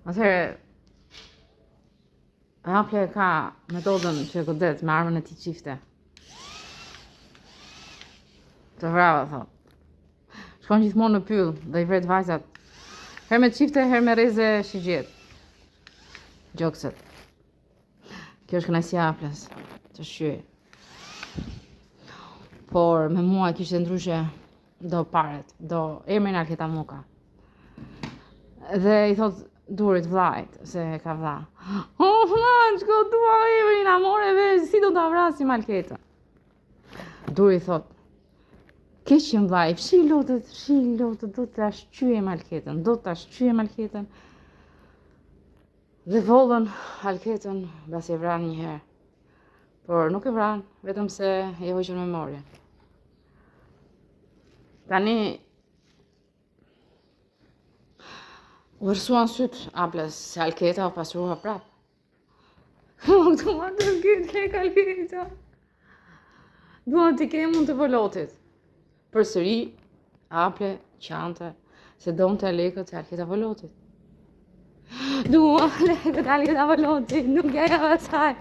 Atëherë, Aple ka metodën që godet me armën e tij çifte. Të vrava, thot. Shkon gjithmonë në pyll dhe i vret vajzat. Herë me çifte, herë me rreze shigjet. Gjokset. Kjo është kënaqësia e Aples, të shqyej. Por me mua kishte ndryshe, do paret, do emrin Alketa Muka. Dhe i thot durit vllajt, se ka vlla. Vlla, çko dua emrin, amore veç, si do ta vrasim Alketën. Duri thot, keq që vllai, fshi lotët, do ta shqyejm Alketën, Dhe vollën Alketën mbasi e vran një herë. Por nuk e vran, vetëm se e hoqën memorie. Tani u vërsuan syt Aples se Alketa u pastrua prap. Dua të lek Alketa. Dua t'i ke mund të volotit. Përsëri Aple qante se donte lekët se Alketa volotit. Dua lekët Alketa volotit, nuk ja asaj.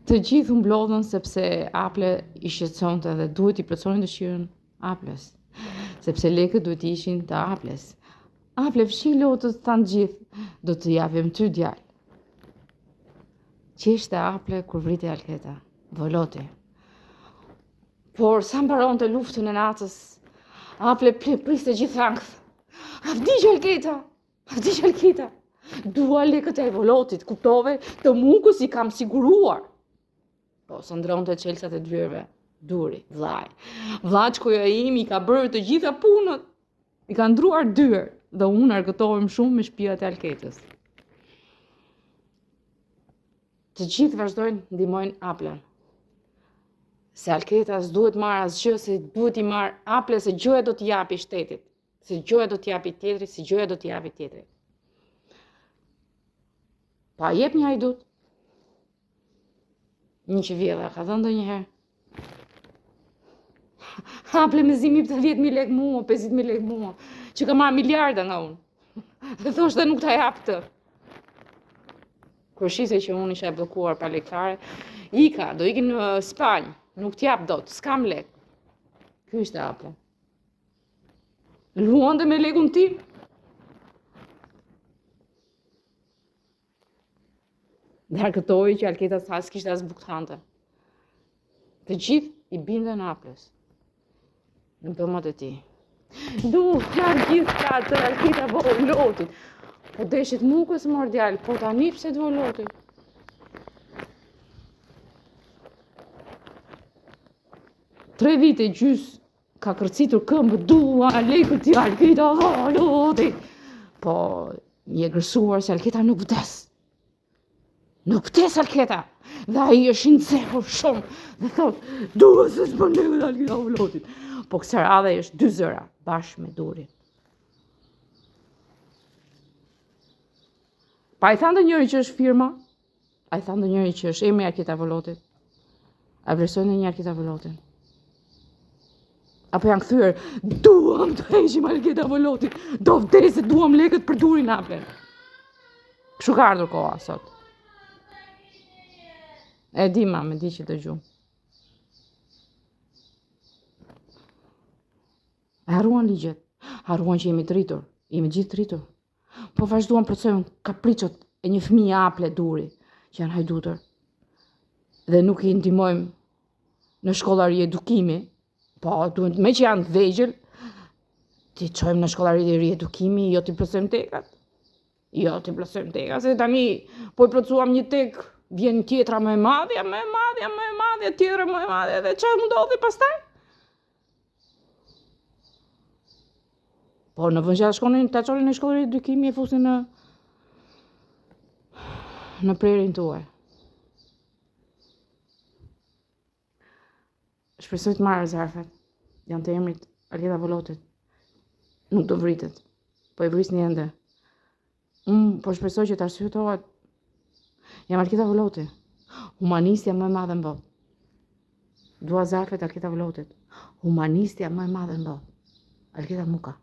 Të gjithë u mblodhen sepse Aple i shqetësonte dhe duhet i plotësonin dëshirën Aples. Sepse lekët duhet ishin të Aples. Aple fshi lotët thanë gjithë, do të japim ty djalë. Qeshte Aple kur vriti Alketa, voloti. Por sa mbaronte luftën e natës, Aple priste gjithë ankth. Avdiq Alketa. Dua lekët e volotit, kuptove, të Mukës i kam siguruar. Po, së ndronte qelsat e dyrve. Duri, vllai. Vllaçkoja im i ka bërë të gjitha punët. I ka ndruar dyrë dhe unë argëtohem shumë me shtëpiat e Alketës. Të gjithë vazhdojnë ndihmojnë Aplen. Se Alketa s'duhet marrë asgjë, se duhet i marrë Aple se gjoja do t'i japi shtetit. Se gjoja do t'i japi tjetrit, Pa jep një hajdut. Një që vjella, ka thënë ndonjëherë. Aple me zimi për 10.000 lekë mua, 50.000 lekë mua, që ka marrë miliarda nga unë. Dhe thoshte nuk ta jap të. Kur shise që unë isha e bllokuar pa lekëtare, do ikin në Spanjë, nuk t'jap dot, s'kam lekë. Ky ishte Aple. Luante me lekun tim. Dhe argëtoi që Alketa s'kishte as bukë të hante. Të gjithë i binden Aples. Në pëmët e ti. Janë gjithë katë, Alketa volotit. Po deshit Mukës mor djalë, po tani pse të volotit. Tre vite gjys ka kërcitur këmbë, dua lekët i Alketa volotit. Po një gërsuar se Alketa nuk vdes. Nuk vdes Alketa. Dhe ai është i nxehur shumë. Dhe thot, dua se s'bën lekët Alketa volotit. Po kësë radhe është 2 zëra, bashkë me Durin. Pa i thanë njëri që është firma, a i thanë njëri që është emri Alketa volotit, a vlerësojnë një Alketa volotin. Apo janë kthyer, duam të heqim Alketa volotit, do vdeset, duam lekët për Durin Aplen. Kështu ka ardhur koha sot. E di ma, me di që të gjumë. E harruan ligjet, harruan që jemi të rritur, jemi gjithë të rritur. Po vazhduan plotësojnë kapriçot e një fëmije Aple Duri, që janë hajdutër. Dhe nuk i ndihmojmë në shkollari edukimi, po duhet me që janë të vegjël, ti çojmë në shkollari riedukimi, jo t'i plotësojmë tekat. Se tani po i plotësuam një tek, vjen tjetra më e madhja, tjetra më e madhja, dhe çfarë më ndodhi pastaj? Po në vend që shkonin ta çonin në shkollën e edukimi e fusin në prerin tuaj. Shpresoj të marrë zarfet. Janë të emrit Alketa volotit. Nuk do vritet. Po i vrisni ende. Unë po shpresoj që të arsyetohet. Jam Alketa volotit. Humanistja më e madhe në botë. Dua zarfet Alketa volotit. Humanistja më e madhe në botë. Alketa Muka.